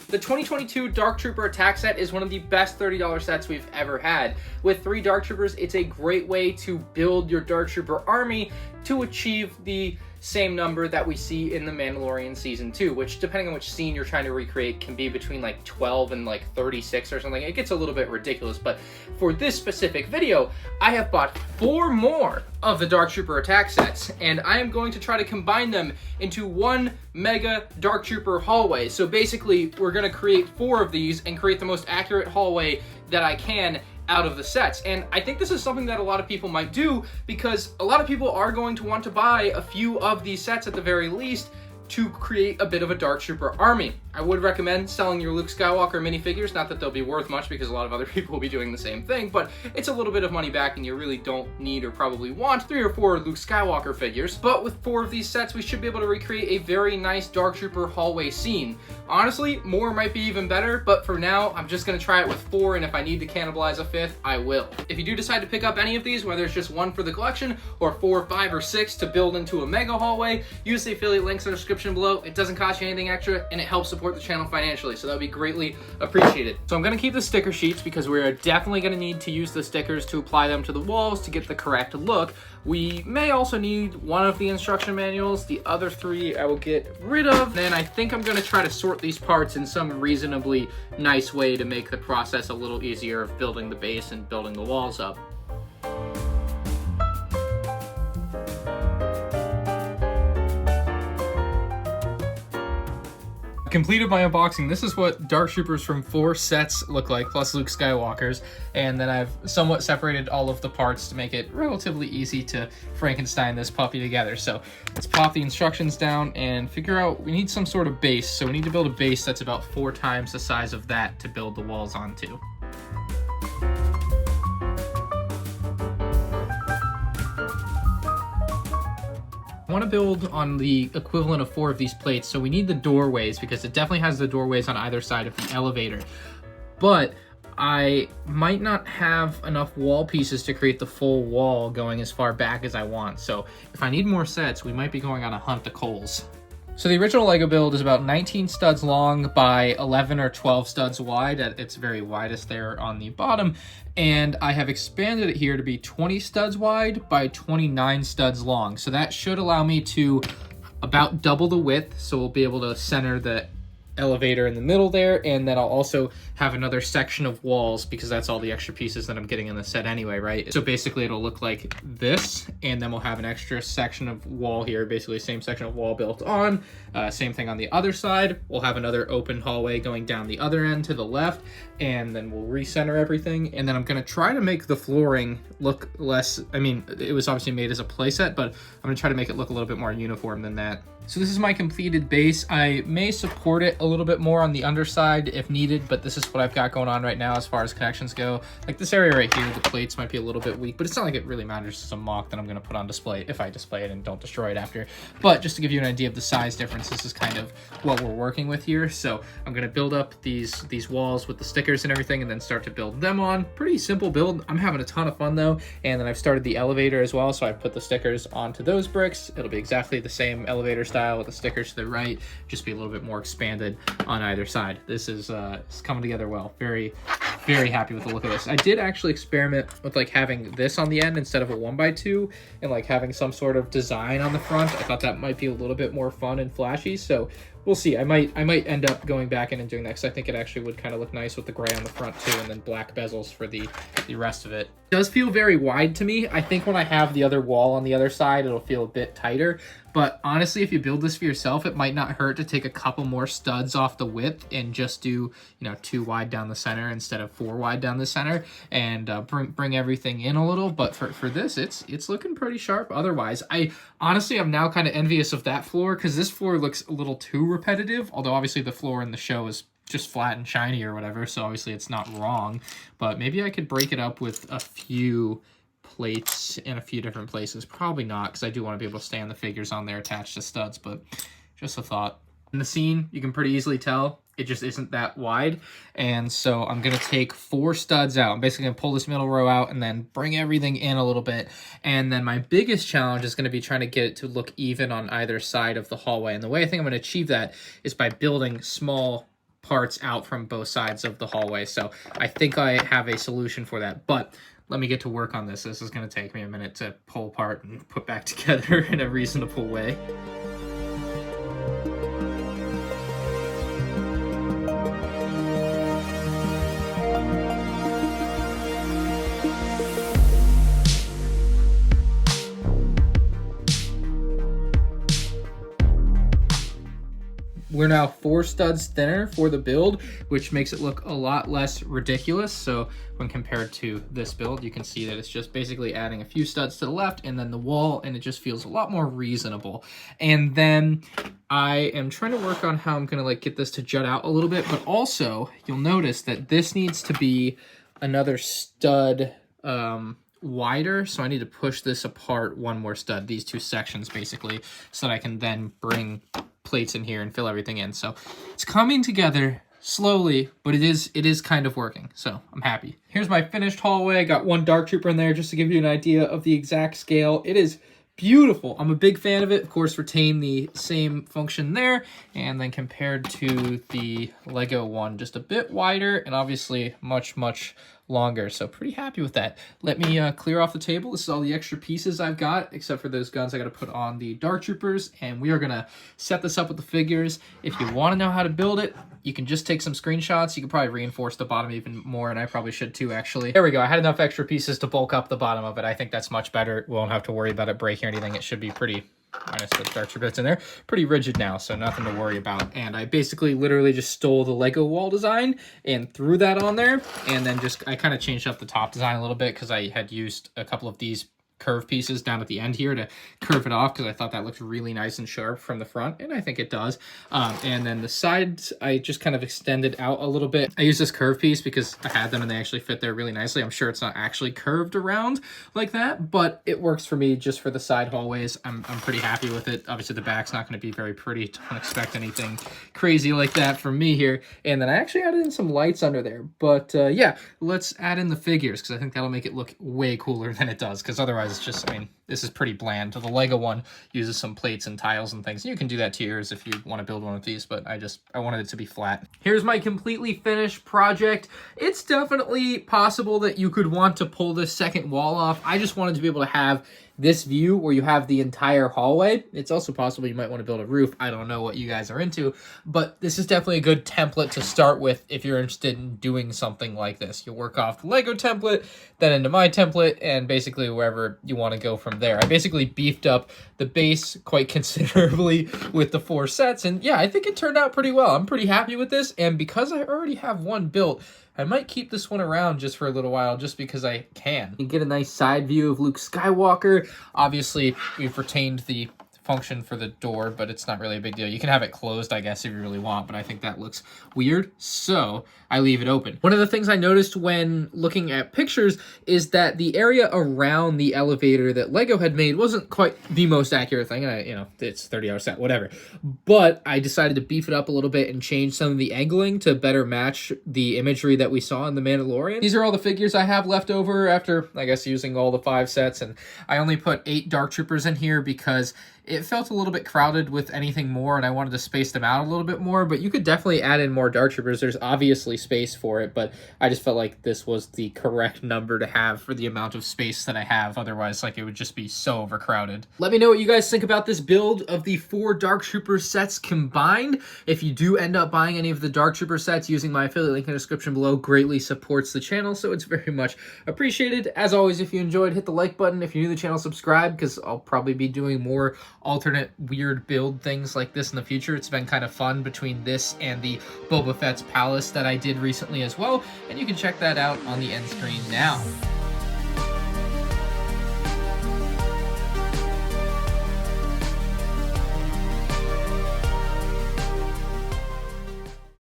The 2022 Dark Trooper attack set is one of the best $30 sets we've ever had. With 3 Dark Troopers, it's a great way to build your Dark Trooper army to achieve the same number that we see in the Mandalorian Season 2, which, depending on which scene you're trying to recreate, can be between like 12 and like 36 or something. It gets a little bit ridiculous, but for this specific video, I have bought 4 more of the Dark Trooper attack sets, and I am going to try to combine them into one mega Dark Trooper hallway. So basically, we're going to create 4 of these and create the most accurate hallway that I can out of the sets. And I think this is something that a lot of people might do, because a lot of people are going to want to buy a few of these sets at the very least to create a bit of a Dark Trooper army. I would recommend selling your Luke Skywalker minifigures, not that they'll be worth much because a lot of other people will be doing the same thing, but it's a little bit of money back and you really don't need or probably want 3 or 4 Luke Skywalker figures. But with 4 of these sets, we should be able to recreate a very nice Dark Trooper hallway scene. Honestly, more might be even better, but for now, I'm just gonna try it with 4, and if I need to cannibalize a 5th, I will. If you do decide to pick up any of these, whether it's just 1 for the collection, or 4, 5, or 6 to build into a mega hallway, use the affiliate links in the description below. It doesn't cost you anything extra, and it helps support the channel financially, so that would be greatly appreciated. So I'm gonna keep the sticker sheets because we're definitely gonna need to use the stickers to apply them to the walls to get the correct look. We may also need 1 of the instruction manuals. The other 3 I will get rid of. Then I think I'm gonna try to sort these parts in some reasonably nice way to make the process a little easier of building the base and building the walls up. Completed my unboxing. This is what Dark Troopers from 4 sets look like, plus Luke Skywalker's, and then I've somewhat separated all of the parts to make it relatively easy to Frankenstein this puppy together. So let's pop the instructions down and figure out, we need some sort of base, so we need to build a base that's about 4 times the size of that to build the walls onto. I want to build on the equivalent of 4 of these plates, so we need the doorways because it definitely has the doorways on either side of the elevator. But I might not have enough wall pieces to create the full wall going as far back as I want. So if I need more sets, we might be going on a hunt to Kohl's. So the original LEGO build is about 19 studs long by 11 or 12 studs wide at its very widest there on the bottom. And I have expanded it here to be 20 studs wide by 29 studs long. So that should allow me to about double the width. So we'll be able to center the elevator in the middle there, and then I'll also have another section of walls because that's all the extra pieces that I'm getting in the set anyway, right? So basically it'll look like this, and then we'll have an extra section of wall here, basically same section of wall built on. Same thing on the other side. We'll have another open hallway going down the other end to the left, and then we'll recenter everything. And then I'm gonna try to make the flooring look less, I mean, it was obviously made as a playset, but I'm gonna try to make it look a little bit more uniform than that. So this is my completed base. I may support it a little bit more on the underside if needed, but this is what I've got going on right now as far as connections go. Like this area right here, the plates might be a little bit weak, but it's not like it really matters. It's a mock that I'm gonna put on display if I display it and don't destroy it after. But just to give you an idea of the size difference, this is kind of what we're working with here. So I'm gonna build up these walls with the stickers and everything and then start to build them on. Pretty simple build. I'm having a ton of fun though. And then I've started the elevator as well. So I put the stickers onto those bricks. It'll be exactly the same elevator style with the stickers to the right, just be a little bit more expanded on either side. This is it's coming together well. Very, very happy with the look of this. I did actually experiment with like having this on the end instead of a 1x2 and like having some sort of design on the front. I thought that might be a little bit more fun and flashy. So we'll see. I might end up going back in and doing that because I think it actually would kind of look nice with the gray on the front too, and then black bezels for the rest of it. It does feel very wide to me. I think when I have the other wall on the other side, it'll feel a bit tighter. But honestly, if you build this for yourself, it might not hurt to take a couple more studs off the width and just do, you know, 2 wide down the center instead of 4 wide down the center, and bring everything in a little. But for this, it's looking pretty sharp. Otherwise, I'm now kind of envious of that floor because this floor looks a little too repetitive. Although obviously the floor in the show is just flat and shiny or whatever, so obviously it's not wrong. But maybe I could break it up with a few plates in a few different places. Probably not, because I do want to be able to stand the figures on there attached to studs, but just a thought. In the scene, you can pretty easily tell it just isn't that wide, and so I'm gonna take 4 studs out. I'm basically gonna pull this middle row out and then bring everything in a little bit, and then my biggest challenge is gonna be trying to get it to look even on either side of the hallway. And the way I think I'm gonna achieve that is by building small parts out from both sides of the hallway. So I think I have a solution for that, but let me get to work on this. This is going to take me a minute to pull apart and put back together in a reasonable way. We're now 4 studs thinner for the build, which makes it look a lot less ridiculous. So when compared to this build, you can see that it's just basically adding a few studs to the left and then the wall, and it just feels a lot more reasonable. And then I am trying to work on how I'm gonna like get this to jut out a little bit, but also you'll notice that this needs to be another stud wider, so I need to push this apart one more stud, these 2 sections basically, so that I can then bring plates in here and fill everything in. So it's coming together slowly, but it is kind of working, so I'm happy. Here's my finished hallway. Got 1 Dark Trooper in there just to give you an idea of the exact scale. It is beautiful. I'm a big fan of it. Of course, retain the same function there, and then compared to the Lego one, just a bit wider and obviously much longer, so pretty happy with that. Let me clear off the table. This is all the extra pieces I've got, except for those guns I got to put on the Dark Troopers, and we are gonna set this up with the figures. If you want to know how to build it, you can just take some screenshots. You can probably reinforce the bottom even more, and I probably should too, actually. There we go. I had enough extra pieces to bulk up the bottom of it. I think that's much better. We won't have to worry about it breaking or anything. It should be pretty, minus the Dark Trooper bits in there, pretty rigid now, so nothing to worry about. And I basically literally just stole the Lego wall design and threw that on there, and then I kind of changed up the top design a little bit because I had used a couple of these curve pieces down at the end here to curve it off because I thought that looked really nice and sharp from the front, and I think it does. And then the sides I just kind of extended out a little bit. I used this curve piece because I had them and they actually fit there really nicely. I'm sure it's not actually curved around like that, but it works for me just for the side hallways. I'm pretty happy with it. Obviously the back's not going to be very pretty. Don't expect anything crazy like that from me here. And then I actually added in some lights under there, but yeah, let's add in the figures because I think that'll make it look way cooler than it does, because otherwise it's just, I mean, this is pretty bland. The Lego one uses some plates and tiles and things. You can do that to yours if you want to build one of these, but I wanted it to be flat. Here's my completely finished project. It's definitely possible that you could want to pull this second wall off. I just wanted to be able to have this view where you have the entire hallway. It's also possible you might want to build a roof. I don't know what you guys are into, but this is definitely a good template to start with if you're interested in doing something like this. You'll work off the Lego template, then into my template, and basically wherever you want to go from there. I basically beefed up the base quite considerably with the 4 sets, and yeah, I think it turned out pretty well. I'm pretty happy with this, and because I already have one built, I might keep this one around just for a little while, just because I can. You get a nice side view of Luke Skywalker. Obviously, we've retained the function for the door, but it's not really a big deal. You can have it closed, I guess, if you really want, but I think that looks weird, so I leave it open. One of the things I noticed when looking at pictures is that the area around the elevator that Lego had made wasn't quite the most accurate thing. You know, it's 30-hour set, whatever. But I decided to beef it up a little bit and change some of the angling to better match the imagery that we saw in The Mandalorian. These are all the figures I have left over after, I guess, using all the 5 sets, and I only put 8 Dark Troopers in here because it felt a little bit crowded with anything more, and I wanted to space them out a little bit more, but you could definitely add in more Dark Troopers. There's obviously space for it, but I just felt like this was the correct number to have for the amount of space that I have. Otherwise, like, it would just be so overcrowded. Let me know what you guys think about this build of the 4 Dark Trooper sets combined. If you do end up buying any of the Dark Trooper sets, using my affiliate link in the description below greatly supports the channel, so it's very much appreciated. As always, if you enjoyed, hit the like button. If you're new to the channel, subscribe, because I'll probably be doing more alternate weird build things like this in the future. It's been kind of fun between this and the Boba Fett's Palace that I did recently as well, and you can check that out on the end screen now.